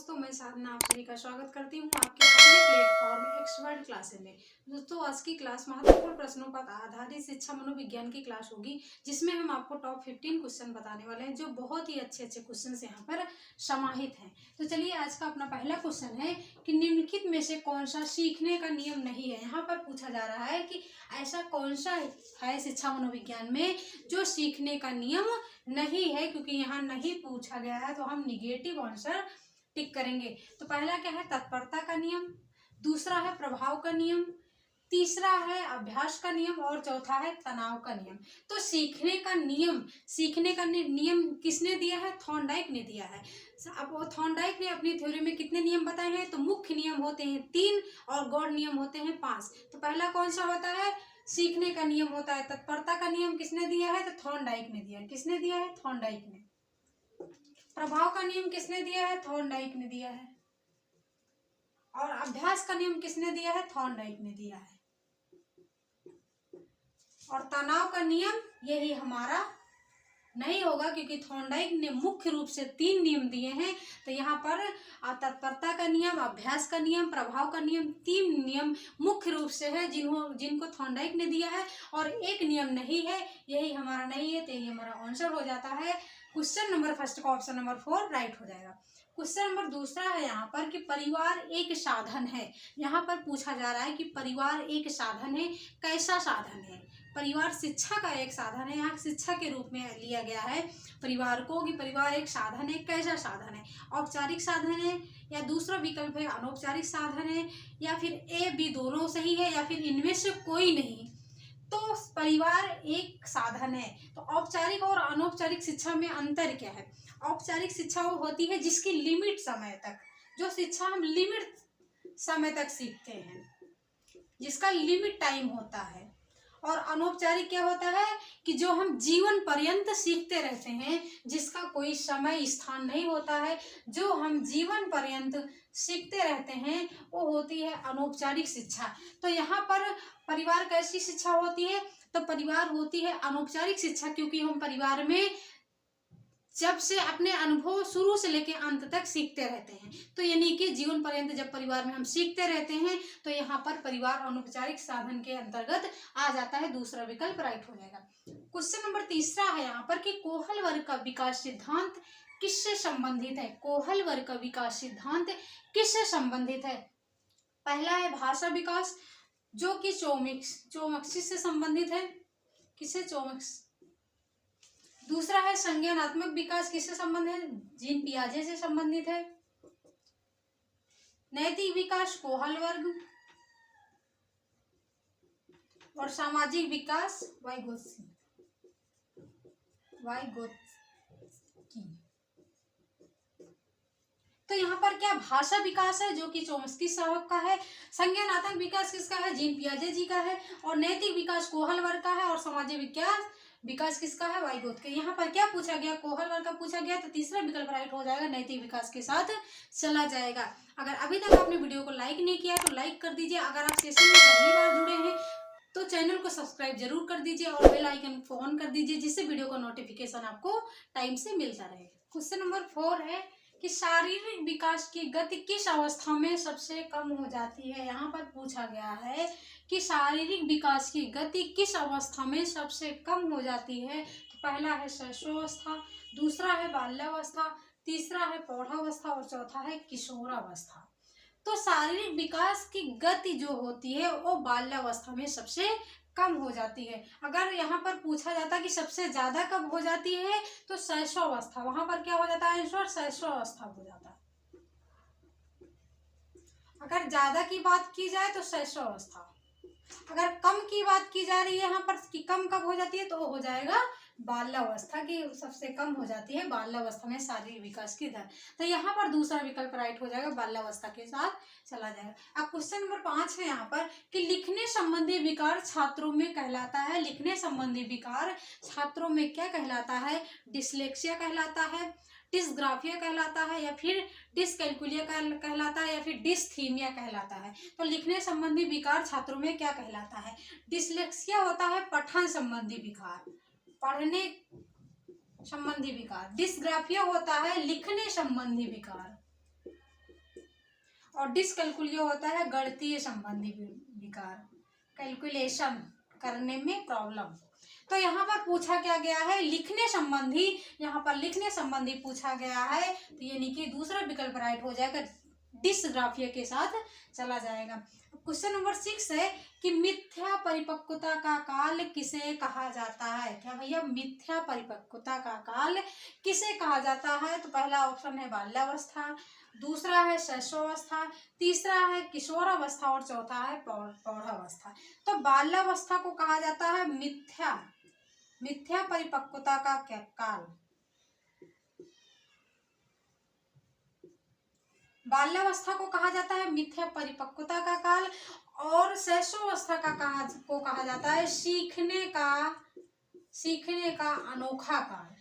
दोस्तों, मैं साधना आप सभी का स्वागत करती हूँ आपके अपने प्लेटफॉर्म एक्सपर्ट क्लासेस में। दोस्तों, आज की क्लास महत्वपूर्ण प्रश्नों पर आधारित शिक्षा मनोविज्ञान की क्लास होगी, जिसमें हम आपको टॉप 15 क्वेश्चन बताने वाले हैं, जो बहुत ही अच्छे अच्छे क्वेश्चन यहाँ पर समाहित हैं। तो चलिए, आज का अपना पहला क्वेश्चन है कि निम्नलिखित में से कौन सा सीखने का नियम नहीं है। यहाँ पर पूछा जा रहा है कि ऐसा कौन सा है शिक्षा मनोविज्ञान में जो सीखने का नियम नहीं है। क्योंकि यहाँ नहीं पूछा गया है तो हम निगेटिव आंसर टिक करेंगे। तो पहला क्या है, तत्परता का नियम। दूसरा है प्रभाव का नियम। तीसरा है अभ्यास का नियम और चौथा है तनाव का नियम। तो सीखने का नियम किसने दिया है? थॉर्नडाइक ने दिया है। अब वो थॉर्नडाइक ने अपनी थ्योरी में कितने नियम बताए हैं? तो मुख्य नियम होते हैं 3 और गौण नियम होते हैं 5। तो पहला कौन सा होता है? सीखने का नियम होता है। तत्परता का नियम किसने दिया है? तो थॉर्नडाइक ने दिया है। किसने दिया है? थॉर्नडाइक ने। प्रभाव का नियम किसने दिया है? थॉर्नडाइक ने दिया है। और अभ्यास का नियम किसने दिया है? थॉर्नडाइक ने दिया है। और तनाव का नियम यही हमारा नहीं होगा, क्योंकि थॉर्नडाइक ने मुख्य रूप से 3 नियम दिए हैं। तो यहाँ पर तत्परता का नियम, अभ्यास का नियम, प्रभाव का नियम, 3 नियम मुख्य रूप से है जिनको थॉर्नडाइक ने दिया है, और एक नियम नहीं है, यही हमारा नहीं है। तो यही हमारा आंसर हो जाता है। क्वेश्चन नंबर फर्स्ट का ऑप्शन नंबर 4 राइट हो जाएगा। क्वेश्चन नंबर दूसरा है यहाँ पर कि परिवार एक साधन है। यहाँ पर पूछा जा रहा है कि परिवार एक साधन है। कैसा साधन है? परिवार शिक्षा का एक साधन है। यहाँ शिक्षा के रूप में लिया गया है परिवार को, कि परिवार एक साधन है। कैसा साधन है? औपचारिक साधन है, या दूसरा विकल्प है अनौपचारिक साधन है, या फिर ए बी दोनों सही है, या फिर इनमें से कोई नहीं। तो परिवार एक साधन है। तो औपचारिक और अनौपचारिक शिक्षा में अंतर क्या है? औपचारिक शिक्षा वो होती है जिसकी लिमिट समय तक, जो शिक्षा हम लिमिट समय तक सीखते हैं, जिसका लिमिट टाइम होता है। और अनौपचारिक क्या होता है कि जो हम जीवन पर्यंत सीखते रहते हैं, जिसका कोई समय स्थान नहीं होता है, जो हम जीवन पर्यंत सीखते रहते हैं, वो होती है अनौपचारिक शिक्षा। तो यहाँ पर परिवार कैसी शिक्षा होती है? तो परिवार होती है अनौपचारिक शिक्षा, क्योंकि हम परिवार में जब से अपने अनुभव शुरू से लेकर अंत तक सीखते रहते हैं। तो यानी कि जीवन पर्यंत जब परिवार में हम सीखते रहते हैं, तो यहाँ पर परिवार अनौपचारिक साधन के अंतर्गत आ जाता है। दूसरा विकल्प राइट हो जाएगा। क्वेश्चन नंबर तीसरा है यहाँ पर कि कोहल वर्ग का विकास सिद्धांत किससे संबंधित है? कोहल वर्ग का विकास सिद्धांत किससे संबंधित है? पहला है भाषा विकास, जो कि चोमक्सी से संबंधित है। किससे? चोमक्स। दूसरा है संज्ञानात्मक विकास, किससे संबंधित है? जीन पियाजे से संबंधित है। नैतिक विकास कोहल वर्ग, और सामाजिक विकास वाइगोत्स्की। तो यहाँ पर क्या भाषा विकास है, जो कि चोम्स्की साहब का है। संज्ञानात्मक विकास किसका है? जीन पियाजे जी का है। और नैतिक विकास कोहल वर्ग का है। और सामाजिक विकास किसका है? वाइगोत्स्की। यहाँ पर क्या पूछा गया? कोहल वर्ग का पूछा गया, तो तीसरा विकल्प राइट हो जाएगा, नैतिक विकास के साथ चला जाएगा। अगर अभी तक आपने वीडियो को लाइक नहीं किया तो लाइक कर दीजिए। अगर आप सेशन में पहली बार जुड़े हैं तो चैनल को सब्सक्राइब जरूर कर दीजिए और बेल आइकन को ऑन कर दीजिए, जिससे वीडियो का नोटिफिकेशन आपको टाइम से मिलता रहे। क्वेश्चन नंबर 4 है कि शारीरिक विकास की गति किस अवस्था में सबसे कम हो जाती है? यहाँ पर पूछा गया है कि शारीरिक विकास की गति किस अवस्था में सबसे कम हो जाती है। तो पहला है शैशवावस्था, दूसरा है बाल्यावस्था, तीसरा है प्रौढ़ावस्था और चौथा है किशोरावस्था। तो शारीरिक विकास की गति जो होती है वो बाल्यावस्था में सबसे कम हो जाती है। अगर यहाँ पर पूछा जाता कि सबसे ज्यादा कब हो जाती है, तो शैशवावस्था। वहां पर क्या हो जाता है आंसर? शैशवावस्था हो जाता है। अगर ज्यादा की बात की जाए तो शैशवावस्था। अगर कम की बात की जा रही है यहाँ पर कि कम कब हो जाती है, तो वो हो जाएगा बाल्यावस्था की सबसे कम हो जाती है बाल्यावस्था में शारीरिक विकास की दर। तो यहाँ पर दूसरा विकल्प राइट हो जाएगा, बाल्यावस्था के साथ चला जाएगा। अब क्वेश्चन नंबर 5 है यहाँ पर कि लिखने संबंधी विकार छात्रों में कहलाता है। लिखने संबंधी विकार छात्रों में क्या कहलाता है? डिसलेक्सिया कहलाता है, डिस्ग्राफिया कहलाता है, या फिर डिसकैलकुलिया कहलाता है, या फिर डिसथीमिया कहलाता है। तो लिखने संबंधी विकार छात्रों में क्या कहलाता है? डिसलेक्सिया होता है पठन संबंधी विकार, पढ़ने संबंधी विकार। डिस्ग्राफिया होता है लिखने संबंधी विकार। और डिसकैलकुलिया होता है गणितीय संबंधी विकार, कैलकुलेशन करने में प्रॉब्लम। तो यहाँ पर पूछा क्या गया है, लिखने संबंधी, यहाँ पर लिखने संबंधी पूछा गया है, तो यानी कि दूसरा विकल्प राइट हो जाएगा, डिसग्राफिया के साथ चला जाएगा। क्वेश्चन नंबर 6 है कि मिथ्या परिपक्वता का काल किसे कहा जाता है। क्या भैया, मिथ्या परिपक्वता का काल किसे कहा जाता है? तो पहला ऑप्शन है बाल्यावस्था, दूसरा है शैशवावस्था, तीसरा है किशोरावस्था और चौथा है प्रौढ़ावस्था। तो बाल्यावस्था को कहा जाता है मिथ्या परिपक्वता का काल। बाल्यावस्था को कहा जाता है मिथ्या परिपक्वता का काल, और शैशवावस्था को कहा जाता है सीखने का अनोखा काल।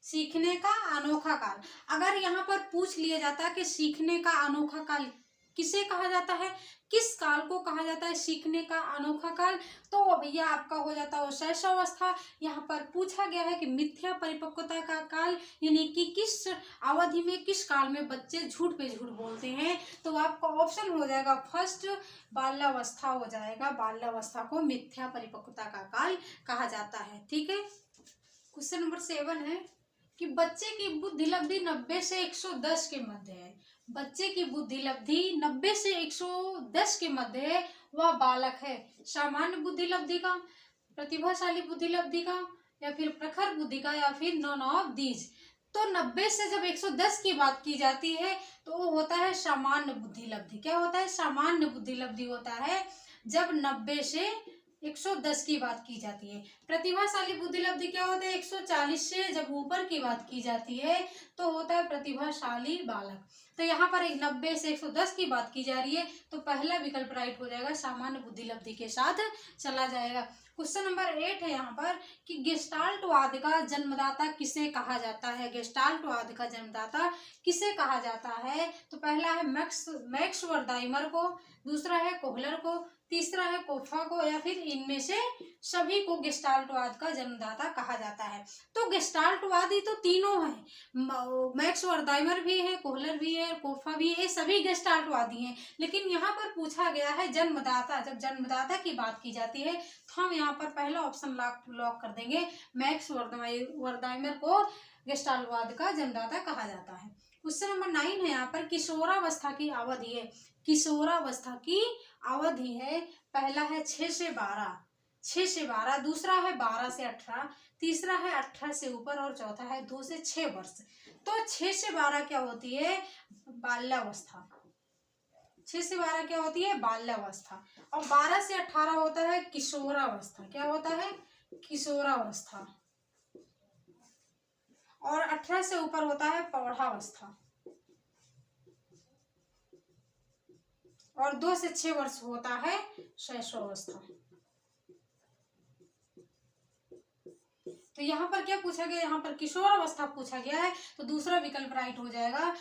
सीखने का अनोखा काल। अगर यहाँ पर पूछ लिया जाता कि सीखने का अनोखा काल किसे कहा जाता है, किस काल को कहा जाता है सीखने का अनोखा काल, तो भैया आपका हो जाता है शैशवावस्था। यहाँ पर पूछा गया है कि मिथ्या परिपक्वता का काल यानी कि किस अवधि में, किस काल में बच्चे झूठ पे झूठ बोलते हैं, तो आपका ऑप्शन हो जाएगा फर्स्ट, बाल्यावस्था हो जाएगा। बाल्यावस्था को मिथ्या परिपक्वता का काल कहा जाता है। ठीक है। क्वेश्चन नंबर 7 है कि बच्चे की बुद्धि लब्धि 90 से 110 के मध्य है। बच्चे की बुद्धि लब्धि 90 से 110 के मध्य है, वह बालक है। सामान्य बुद्धि लब्धि का, प्रतिभाशाली बुद्धि लब्धि का, या फिर प्रखर बुद्धि का, या फिर नॉन ऑफ दीज। तो 90 से जब 110 की बात की जाती है तो वो होता है सामान्य बुद्धि लब्धि। क्या होता है? सामान्य बुद्धि लब्धि होता है जब 90 से 110 की बात की जाती है। प्रतिभाशाली बुद्धि लब्धि क्या होता है? 140 से जब ऊपर की बात की जाती है तो होता है प्रतिभाशाली बालक। तो यहाँ पर 90 से 110 की बात की जा रही है, तो पहला विकल्प राइट हो जाएगा, सामान्य बुद्धि लब्धि के साथ चला जाएगा। क्वेश्चन नंबर 8 है यहाँ पर कि गेस्टाल्टवाद का जन्मदाता किसे कहा जाता है। गेस्टाल्टवाद का जन्मदाता किसे कहा जाता है? तो पहला है मैक्स वर्दाइमर को, दूसरा है कोहलर को, तीसरा है कोफा को, या फिर इनमें से सभी को गेस्टाल्टवाद का जन्मदाता कहा जाता है। तो गेस्टाल्टवादी तो तीनों हैं, मैक्स वर्दाइमर भी है, कोहलर भी है, कोफा भी है, ये सभी गेस्टाल्टवादी हैं। लेकिन यहाँ पर पूछा गया है जन्मदाता, जब जन्मदाता की बात की जाती है तो हम यहाँ पर पहला ऑप्शन लॉक कर देंगे, मैक्स वर्दाइमर को गेस्टाल्टवाद का जन्मदाता कहा जाता है। क्वेश्चन नंबर 9 है यहाँ पर किशोरावस्था की अवधि है। किशोरावस्था की अवधि है, पहला है 6 से 12, दूसरा है 12 से 18, तीसरा है 18 से ऊपर और चौथा है 2 से 6 वर्ष। तो 6 से 12 क्या होती है? बाल्यावस्था। 6 से 12 क्या होती है? बाल्यावस्था। और 12 से 18 होता है किशोरावस्था। क्या होता है? किशोरावस्था। और 18 से ऊपर होता है प्रौढ़ावस्था, और 2 से 6 वर्ष होता है शैशवावस्था। तो यहाँ पर क्या पूछा गया? यहाँ पर किशोरावस्था पूछा गया है, तो दूसरा विकल्प राइट हो जाएगा,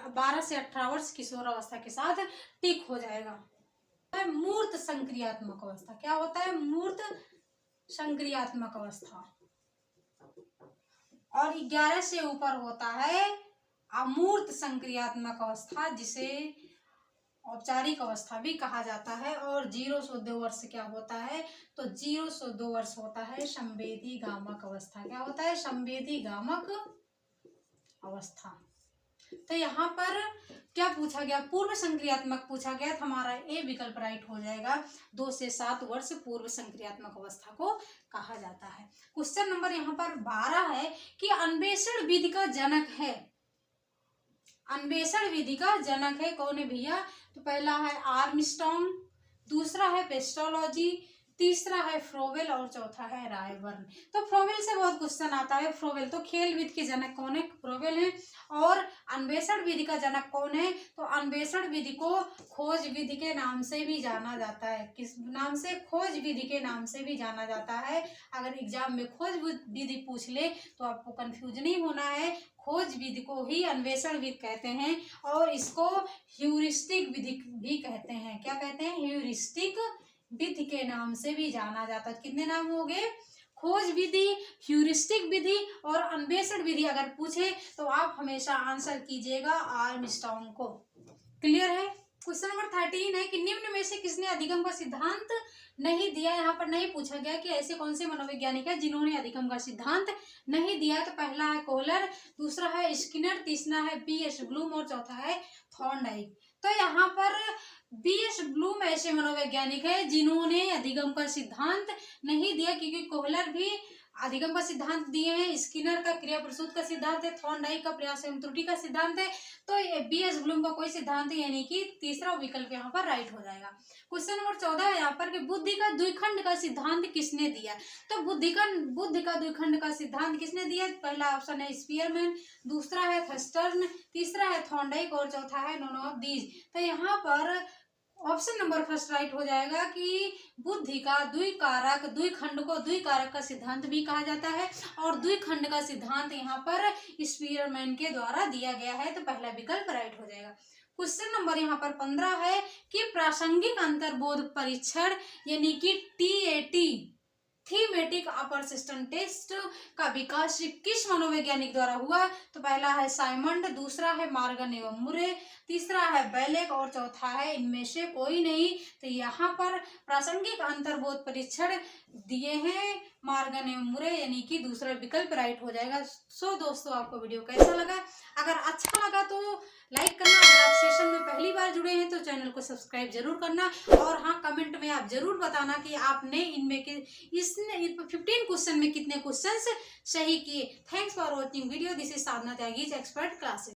12 से 18 वर्ष किशोरावस्था के साथ टिक हो जाएगा। मूर्त संक्रियात्मक अवस्था। क्या होता है? मूर्त संक्रियात्मक अवस्था। और 11 से ऊपर होता है अमूर्त संक्रियात्मक अवस्था, जिसे औपचारिक अवस्था भी कहा जाता है। और 0 से 2 वर्ष क्या होता है? तो 0 से 2 वर्ष होता है संवेदी गामक अवस्था। क्या होता है? संवेदी गामक अवस्था। तो यहाँ पर क्या पूछा गया? पूर्व संक्रियात्मक पूछा गया, तो हमारा ए विकल्प राइट हो जाएगा। 2 से 7 वर्ष पूर्व संक्रियात्मक अवस्था को कहा जाता है। क्वेश्चन नंबर यहाँ पर 12 है कि अन्वेषण विधि का जनक है। अन्वेषण विधि का जनक है कौन है भैया? तो पहला है आर्मस्ट्रॉन्ग, दूसरा है पेस्टोलॉजी, तीसरा है फ्रोवेल और चौथा है रायबर्न। तो फ्रोवेल से बहुत क्वेश्चन आता है। फ्रोवेल तो खेल विधि के जनक कौन है? फ्रोवेल है। और अन्वेषण विधि का जनक कौन है? तो अन्वेषण विधि को खोज विधि के नाम से भी जाना जाता है। किस नाम से? खोज विधि के नाम से भी जाना जाता है। अगर एग्जाम में खोज विधि पूछ ले तो आपको कंफ्यूज नहीं होना है। खोज विधि को ही अन्वेषण विधि कहते हैं, और इसको ह्यूरिस्टिक विधि भी कहते हैं। क्या कहते हैं? ह्यूरिस्टिक विधि के नाम से भी जाना जाता है। कितने नाम हो गए? खोज विधि, ह्यूरिस्टिक विधि और अन्वेषण विधि अगर पूछे तो आप हमेशा आंसर कीजिएगा आर्मस्ट्रांग को। क्लियर है। क्वेश्चन नंबर 13 है कि निम्न में से किसने अधिगम का सिद्धांत नहीं दिया। यहाँ पर नहीं पूछा गया कि ऐसे कौन से मनोवैज्ञानिक है जिन्होंने अधिगम का सिद्धांत नहीं दिया। तो पहला है कोहलर, दूसरा है स्किनर, तीसरा है B.S. ब्लूम और चौथा है थॉर्नडाइक। तो यहाँ पर B.S. ब्लूम ऐसे मनोवैज्ञानिक है जिन्होंने अधिगम का सिद्धांत नहीं दिया, क्योंकि कोहलर भी अधिगम का सिद्धांत दिए हैं, स्किनर का क्रिया प्रसूत का सिद्धांत है, थॉर्नडाइक का प्रयास एवं त्रुटि का सिद्धांत है, तो B.S. ब्लूम का कोई सिद्धांत है, यानी कि तीसरा विकल्प यहाँ पर राइट हो जाएगा। क्वेश्चन नंबर 14 है यहाँ पर कि बुद्धि का द्विखंड का सिद्धांत किसने दिया। तो बुद्धि का द्विखंड का सिद्धांत किसने दिया। पहला ऑप्शन है स्पीयरमैन, दूसरा है थर्स्टर्न, तीसरा है थॉर्नडाइक और चौथा है नॉन ऑफ दीज। तो यहाँ पर ऑप्शन नंबर फर्स्ट राइट हो जाएगा कि बुद्धि का द्विकारक, द्विखंड को द्विकारक का सिद्धांत भी कहा जाता है और द्विखंड का सिद्धांत यहाँ पर स्पीयरमैन के द्वारा दिया गया है। तो पहला विकल्प राइट हो जाएगा। क्वेश्चन नंबर यहाँ पर 15 है कि प्रासंगिक अंतर्बोध परीक्षण यानी कि TAT थीमेटिक अपरसिस्टेंट टेस्ट का विकास किस मनोवैज्ञानिक द्वारा हुआ। तो पहला है साइमंड, दूसरा है मॉर्गन एवं मुरे, तीसरा है बेलेक और चौथा है इनमें से कोई नहीं। तो यहाँ पर प्रासंगिक अंतर्बोध परीक्षण दिए हैं मॉर्गन एवं मुरे, यानी कि दूसरा विकल्प राइट हो जाएगा। सो दोस्तों आपको वीडियो कैसा लगा, अगर अच्छा लगा तो लाइक करना, अगर आप सेशन में पहली बार जुड़े हैं तो चैनल को सब्सक्राइब जरूर करना, और हाँ कमेंट में आप जरूर बताना कि आपने इनमें के इसने 15 क्वेश्चन में कितने क्वेश्चंस सही किए। Thanks for watching video. This is Sadhana Tyagi expert classes.